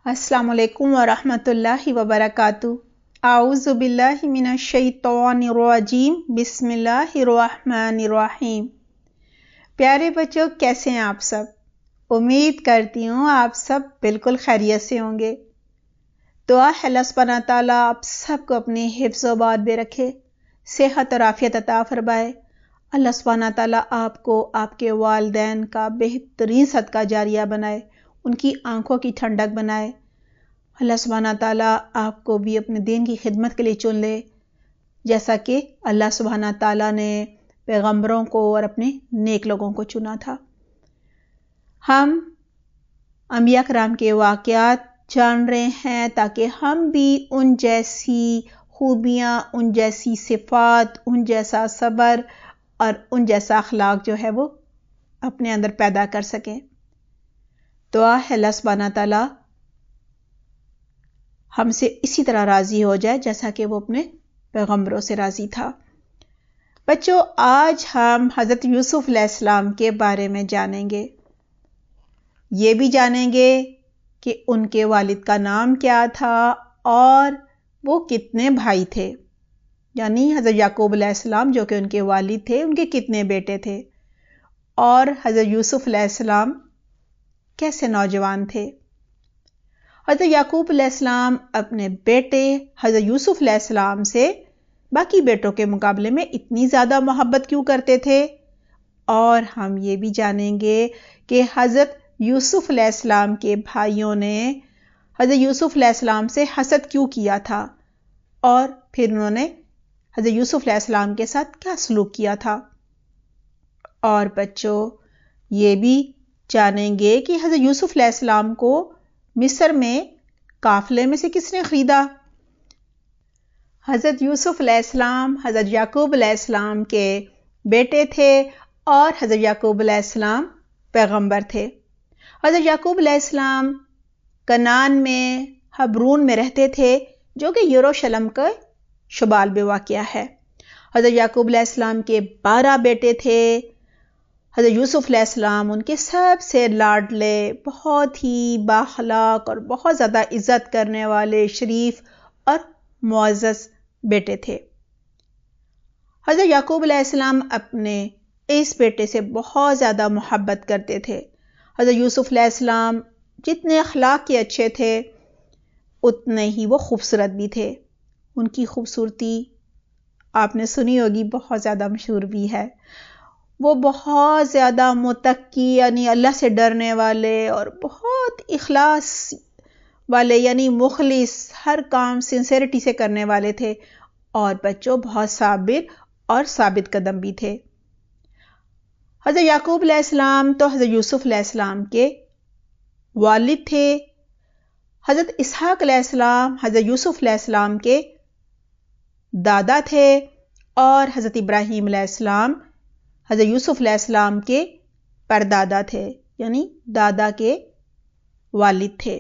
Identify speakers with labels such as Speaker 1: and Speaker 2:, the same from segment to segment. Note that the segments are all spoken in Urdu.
Speaker 1: السلام علیکم ورحمۃ اللہ وبرکاتہ۔ اعوذ باللہ من الشیطان الرجیم، بسم اللہ الرحمن الرحیم۔ پیارے بچوں، کیسے ہیں آپ سب؟ امید کرتی ہوں آپ سب بالکل خیریت سے ہوں گے۔ دعا ہے اللہ سبحانہ تعالیٰ آپ سب کو اپنے حفظ و باد میں رکھے، صحت اور عافیت عطا فرمائے۔ اللہ سبحانہ تعالیٰ آپ کو آپ کے والدین کا بہترین صدقہ جاریہ بنائے، ان کی آنکھوں کی ٹھنڈک بنائے۔ اللہ سبحانہ تعالیٰ آپ کو بھی اپنے دین کی خدمت کے لیے چن لے، جیسا کہ اللہ سبحانہ تعالیٰ نے پیغمبروں کو اور اپنے نیک لوگوں کو چنا تھا۔ ہم انبیاء کرام کے واقعات جان رہے ہیں تاکہ ہم بھی ان جیسی خوبیاں، ان جیسی صفات، ان جیسا صبر اور ان جیسا اخلاق جو ہے وہ اپنے اندر پیدا کر سکیں۔ دعا ہے اللہ سبحانہ تعالیٰ ہم سے اسی طرح راضی ہو جائے جیسا کہ وہ اپنے پیغمبروں سے راضی تھا۔ بچوں، آج ہم حضرت یوسف علیہ السلام کے بارے میں جانیں گے۔ یہ بھی جانیں گے کہ ان کے والد کا نام کیا تھا اور وہ کتنے بھائی تھے، یعنی حضرت یعقوب علیہ السلام جو کہ ان کے والد تھے، ان کے کتنے بیٹے تھے، اور حضرت یوسف علیہ السلام کیسے نوجوان تھے۔ حضرت یعقوب علیہ السلام اپنے بیٹے حضرت یوسف علیہ السلام سے باقی بیٹوں کے مقابلے میں اتنی زیادہ محبت کیوں کرتے تھے، اور ہم یہ بھی جانیں گے کہ حضرت یوسف علیہ السلام کے بھائیوں نے حضرت یوسف علیہ السلام سے حسد کیوں کیا تھا، اور پھر انہوں نے حضرت یوسف علیہ السلام کے ساتھ کیا سلوک کیا تھا۔ اور بچوں، یہ بھی جانیں گے کہ حضرت یوسف علیہ السلام کو مصر میں قافلے میں سے کس نے خریدا۔ حضرت یوسف علیہ السلام حضرت یعقوب علیہ السلام کے بیٹے تھے، اور حضرت یعقوب علیہ السلام پیغمبر تھے۔ حضرت یعقوب علیہ السلام کنعان میں، حبرون میں رہتے تھے، جو کہ یروشلم کا شمال میں واقع ہے۔ حضرت یعقوب علیہ السلام کے 12 بیٹے تھے۔ حضرت یوسف علیہ السلام ان کے سب سے لاڈلے، بہت ہی بااخلاق اور بہت زیادہ عزت کرنے والے، شریف اور معزز بیٹے تھے۔ حضرت یعقوب علیہ السلام اپنے اس بیٹے سے بہت زیادہ محبت کرتے تھے۔ حضرت یوسف علیہ السلام جتنے اخلاق کے اچھے تھے، اتنے ہی وہ خوبصورت بھی تھے۔ ان کی خوبصورتی آپ نے سنی ہوگی، بہت زیادہ مشہور بھی ہے۔ وہ بہت زیادہ متقی، یعنی اللہ سے ڈرنے والے، اور بہت اخلاص والے، یعنی مخلص، ہر کام سنسیریٹی سے کرنے والے تھے، اور بچوں بہت صابر اور ثابت قدم بھی تھے۔ حضرت یعقوب علیہ السلام تو حضرت یوسف علیہ السلام کے والد تھے۔ حضرت اسحاق علیہ السلام حضرت یوسف علیہ السلام کے دادا تھے، اور حضرت ابراہیم علیہ السلام حضرت یوسف علیہ السلام کے پردادا تھے، یعنی دادا کے والد تھے۔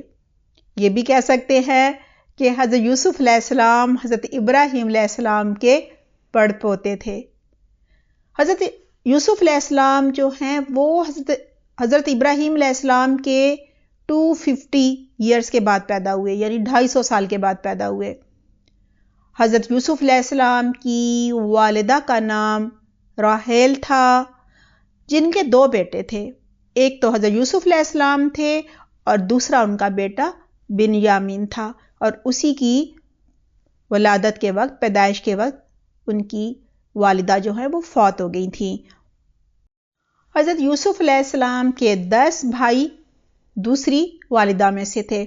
Speaker 1: یہ بھی کہہ سکتے ہیں کہ حضرت یوسف علیہ السلام حضرت ابراہیم علیہ السلام کے پڑ پوتے تھے۔ حضرت یوسف علیہ السلام جو ہیں وہ حضرت ابراہیم علیہ السلام کے 250 ایئرز کے بعد پیدا ہوئے، یعنی 250 سال کے بعد پیدا ہوئے۔ حضرت یوسف علیہ السلام کی والدہ کا نام راحیل تھا، جن کے 2 بیٹے تھے۔ ایک تو حضرت یوسف علیہ السلام تھے، اور دوسرا ان کا بیٹا بنیامین تھا، اور اسی کی ولادت کے وقت، پیدائش کے وقت، ان کی والدہ جو ہے وہ فوت ہو گئی تھیں۔ حضرت یوسف علیہ السلام کے 10 بھائی دوسری والدہ میں سے تھے۔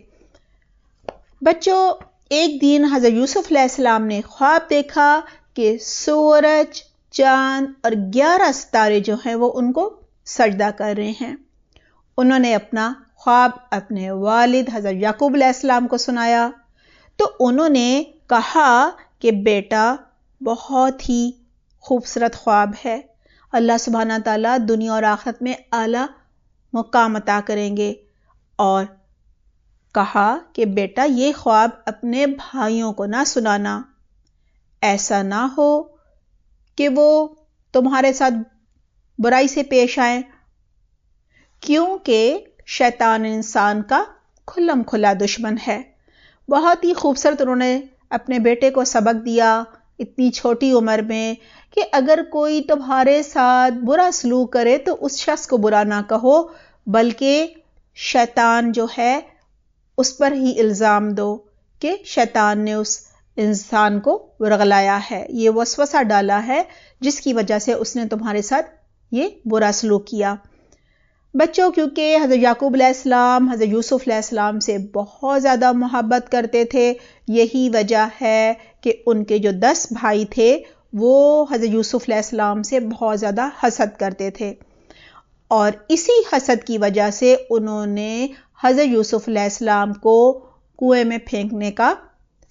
Speaker 1: بچوں، ایک دن حضرت یوسف علیہ السلام نے خواب دیکھا کہ سورج، چاند اور 11 ستارے جو ہیں وہ ان کو سجدہ کر رہے ہیں۔ انہوں نے اپنا خواب اپنے والد حضرت یعقوب علیہ السلام کو سنایا، تو انہوں نے کہا کہ بیٹا، بہت ہی خوبصورت خواب ہے، اللہ سبحانہ تعالیٰ دنیا اور آخرت میں اعلیٰ مقام عطا کریں گے، اور کہا کہ بیٹا یہ خواب اپنے بھائیوں کو نہ سنانا، ایسا نہ ہو کہ وہ تمہارے ساتھ برائی سے پیش آئیں، کیونکہ شیطان انسان کا کھلم کھلا دشمن ہے۔ بہت ہی خوبصورت انہوں نے اپنے بیٹے کو سبق دیا اتنی چھوٹی عمر میں کہ اگر کوئی تمہارے ساتھ برا سلوک کرے تو اس شخص کو برا نہ کہو، بلکہ شیطان جو ہے اس پر ہی الزام دو کہ شیطان نے اس انسان کو ورغلایا ہے، یہ وسوسہ ڈالا ہے جس کی وجہ سے اس نے تمہارے ساتھ یہ برا سلوک کیا۔ بچوں کیونکہ حضرت یعقوب علیہ السلام حضرت یوسف علیہ السلام سے بہت زیادہ محبت کرتے تھے، یہی وجہ ہے کہ ان کے جو 10 بھائی تھے وہ حضرت یوسف علیہ السلام سے بہت زیادہ حسد کرتے تھے، اور اسی حسد کی وجہ سے انہوں نے حضرت یوسف علیہ السلام کو کنویں میں پھینکنے کا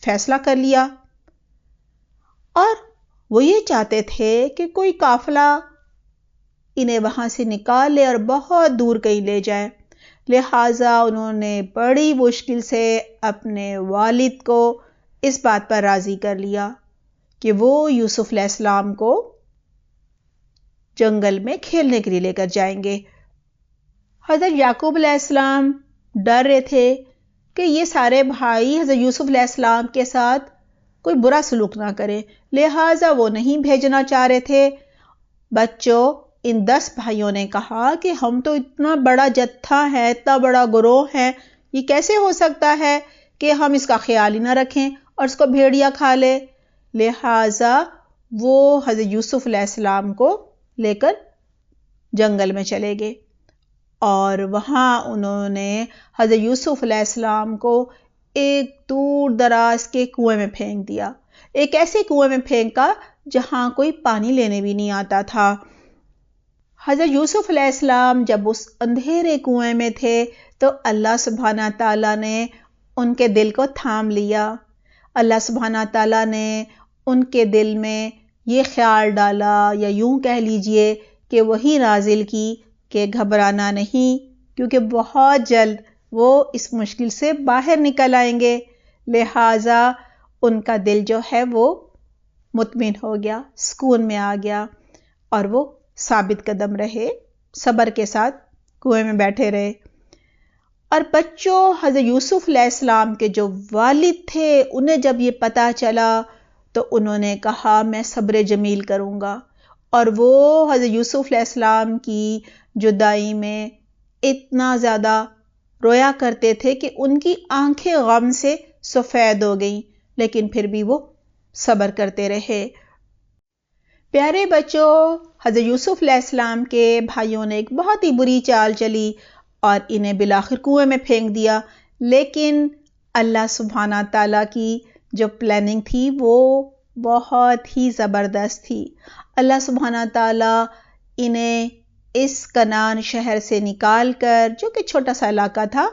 Speaker 1: فیصلہ کر لیا، اور وہ یہ چاہتے تھے کہ کوئی قافلہ انہیں وہاں سے نکال لے اور بہت دور کہیں لے جائے۔ لہٰذا انہوں نے بڑی مشکل سے اپنے والد کو اس بات پر راضی کر لیا کہ وہ یوسف علیہ السلام کو جنگل میں کھیلنے کے لیے لے کر جائیں گے۔ حضرت یعقوب علیہ السلام ڈر رہے تھے کہ یہ سارے بھائی حضرت یوسف علیہ السلام کے ساتھ کوئی برا سلوک نہ کرے، لہٰذا وہ نہیں بھیجنا چاہ رہے تھے۔ بچوں، ان 10 بھائیوں نے کہا کہ ہم تو اتنا بڑا جتھا ہے، اتنا بڑا گروہ ہے، یہ کیسے ہو سکتا ہے کہ ہم اس کا خیال ہی نہ رکھیں اور اس کو بھیڑیا کھا لے۔ لہٰذا وہ حضرت یوسف علیہ السلام کو لے کر جنگل میں چلے گئے، اور وہاں انہوں نے حضرت یوسف علیہ السلام کو ایک دور دراز کے کنویں میں پھینک دیا، ایک ایسے کنویں میں پھینکا جہاں کوئی پانی لینے بھی نہیں آتا تھا۔ حضرت یوسف علیہ السلام جب اس اندھیرے کنویں میں تھے تو اللہ سبحانہ تعالیٰ نے ان کے دل کو تھام لیا۔ اللہ سبحانہ تعالیٰ نے ان کے دل میں یہ خیال ڈالا، یا یوں کہہ لیجئے کہ وہی نازل کی کہ گھبرانا نہیں، کیونکہ بہت جلد وہ اس مشکل سے باہر نکل آئیں گے۔ لہٰذا ان کا دل جو ہے وہ مطمئن ہو گیا، سکون میں آ گیا، اور وہ ثابت قدم رہے، صبر کے ساتھ کنویں میں بیٹھے رہے۔ اور بچوں، حضرت یوسف علیہ السلام کے جو والد تھے انہیں جب یہ پتہ چلا تو انہوں نے کہا میں صبر جمیل کروں گا، اور وہ حضرت یوسف علیہ السلام کی جدائی میں اتنا زیادہ رویا کرتے تھے کہ ان کی آنکھیں غم سے سفید ہو گئیں، لیکن پھر بھی وہ صبر کرتے رہے۔ پیارے بچوں، حضرت یوسف علیہ السلام کے بھائیوں نے ایک بہت ہی بری چال چلی اور انہیں بالآخر کنویں میں پھینک دیا، لیکن اللہ سبحانہ تعالیٰ کی جو پلاننگ تھی وہ بہت ہی زبردست تھی۔ اللہ سبحانہ تعالیٰ انہیں اس کنعان شہر سے نکال کر، جو کہ چھوٹا سا علاقہ تھا،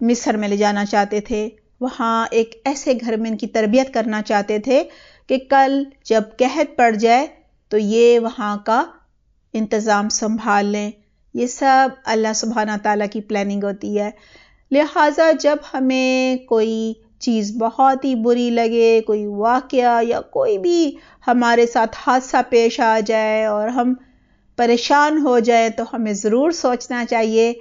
Speaker 1: مصر میں لے جانا چاہتے تھے۔ وہاں ایک ایسے گھر میں ان کی تربیت کرنا چاہتے تھے کہ کل جب قحط پڑ جائے تو یہ وہاں کا انتظام سنبھال لیں۔ یہ سب اللہ سبحانہ تعالیٰ کی پلاننگ ہوتی ہے۔ لہٰذا جب ہمیں کوئی چیز بہت ہی بری لگے، کوئی واقعہ یا کوئی بھی ہمارے ساتھ حادثہ پیش آ جائے اور ہم پریشان ہو جائیں، تو ہمیں ضرور سوچنا چاہیے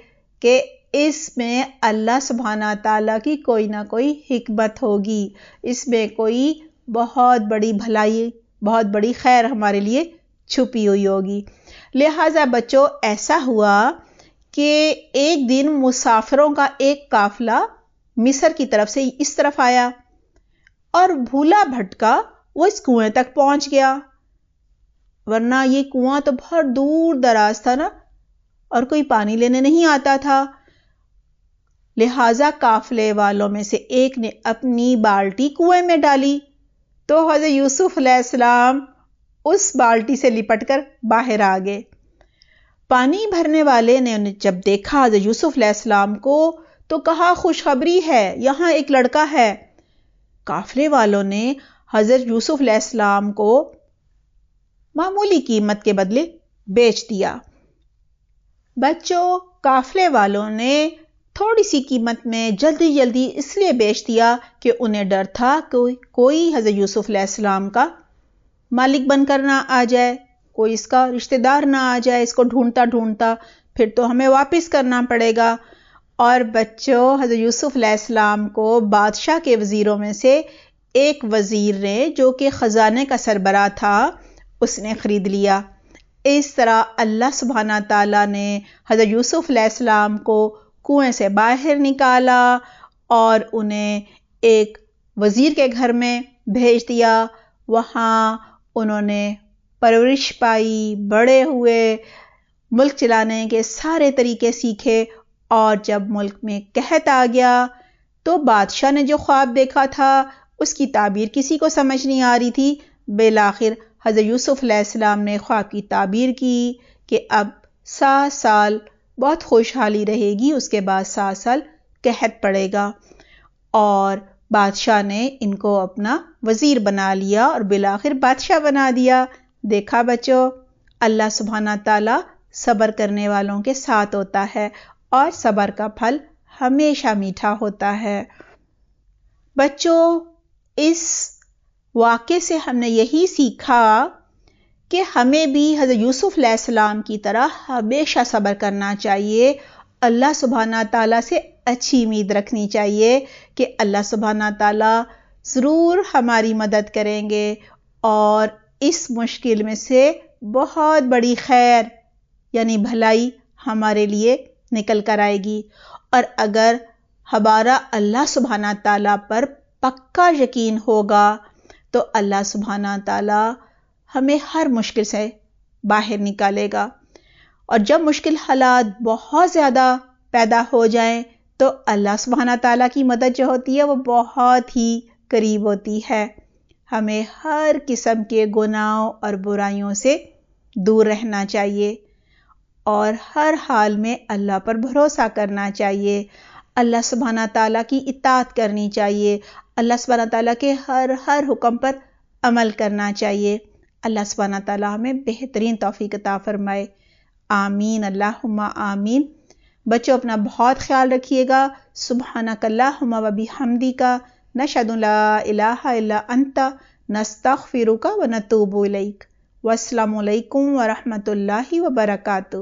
Speaker 1: کہ اس میں اللہ سبحانہ تعالیٰ کی کوئی نہ کوئی حکمت ہوگی، اس میں کوئی بہت بڑی بھلائی، بہت بڑی خیر ہمارے لیے چھپی ہوئی ہوگی۔ لہٰذا بچوں، ایسا ہوا کہ ایک دن مسافروں کا ایک قافلہ مصر کی طرف سے اس طرف آیا، اور بھولا بھٹکا وہ اس کنویں تک پہنچ گیا، ورنہ یہ کنواں تو بہت دور دراز تھا نا، اور کوئی پانی لینے نہیں آتا تھا۔ لہٰذا قافلے والوں میں سے ایک نے اپنی بالٹی کنویں میں ڈالی، تو حضرت یوسف علیہ السلام اس بالٹی سے لپٹ کر باہر آ گئے۔ پانی بھرنے والے نے جب دیکھا حضرت یوسف علیہ السلام کو تو کہا خوشخبری ہے، یہاں ایک لڑکا ہے۔ قافلے والوں نے حضرت یوسف علیہ السلام کو معمولی قیمت کے بدلے بیچ دیا۔ بچوں، قافلے والوں نے تھوڑی سی قیمت میں جلدی جلدی اس لیے بیچ دیا کہ انہیں ڈر تھا کہ کوئی حضرت یوسف علیہ السلام کا مالک بن کر نہ آ جائے، کوئی اس کا رشتہ دار نہ آ جائے اس کو ڈھونڈتا ڈھونڈتا، پھر تو ہمیں واپس کرنا پڑے گا۔ اور بچوں، حضرت یوسف علیہ السلام کو بادشاہ کے وزیروں میں سے ایک وزیر نے، جو کہ خزانے کا سربراہ تھا، اس نے خرید لیا۔ اس طرح اللہ سبحانہ تعالیٰ نے حضرت یوسف علیہ السلام کو کنویں سے باہر نکالا اور انہیں ایک وزیر کے گھر میں بھیج دیا۔ وہاں انہوں نے پرورش پائی، بڑے ہوئے، ملک چلانے کے سارے طریقے سیکھے، اور جب ملک میں قحط آ گیا تو بادشاہ نے جو خواب دیکھا تھا اس کی تعبیر کسی کو سمجھ نہیں آ رہی تھی۔ بالآخر حضرت یوسف علیہ السلام نے خواب کی تعبیر کی کہ اب 7 سال بہت خوشحالی رہے گی، اس کے بعد 7 سال قحط پڑے گا، اور بادشاہ نے ان کو اپنا وزیر بنا لیا اور بالآخر بادشاہ بنا دیا۔ دیکھا بچوں، اللہ سبحانہ تعالیٰ صبر کرنے والوں کے ساتھ ہوتا ہے اور صبر کا پھل ہمیشہ میٹھا ہوتا ہے۔ بچوں، اس واقعے سے ہم نے یہی سیکھا کہ ہمیں بھی حضرت یوسف علیہ السلام کی طرح ہمیشہ صبر کرنا چاہیے، اللہ سبحانہ تعالیٰ سے اچھی امید رکھنی چاہیے کہ اللہ سبحانہ تعالیٰ ضرور ہماری مدد کریں گے اور اس مشکل میں سے بہت بڑی خیر یعنی بھلائی ہمارے لیے نکل کر آئے گی۔ اور اگر ہمارا اللہ سبحانہ تعالیٰ پر پکا یقین ہوگا تو اللہ سبحانہ تعالیٰ ہمیں ہر مشکل سے باہر نکالے گا، اور جب مشکل حالات بہت زیادہ پیدا ہو جائیں تو اللہ سبحانہ تعالیٰ کی مدد جو ہوتی ہے وہ بہت ہی قریب ہوتی ہے۔ ہمیں ہر قسم کے گناہوں اور برائیوں سے دور رہنا چاہیے اور ہر حال میں اللہ پر بھروسہ کرنا چاہیے، اللہ سبحانہ تعالیٰ کی اطاعت کرنی چاہیے، اللہ سبحانہ تعالیٰ کے ہر حکم پر عمل کرنا چاہیے۔ اللہ سبحانہ تعالیٰ ہمیں بہترین توفیق عطا فرمائے، آمین، اللہم آمین۔ بچوں، اپنا بہت خیال رکھیے گا۔ سبحانک اللہم و بحمدک، نشہد ان لا الہ الا انت، نستغفرک و نتوب الیک۔ والسلام علیکم ورحمۃ اللہ وبرکاتہ۔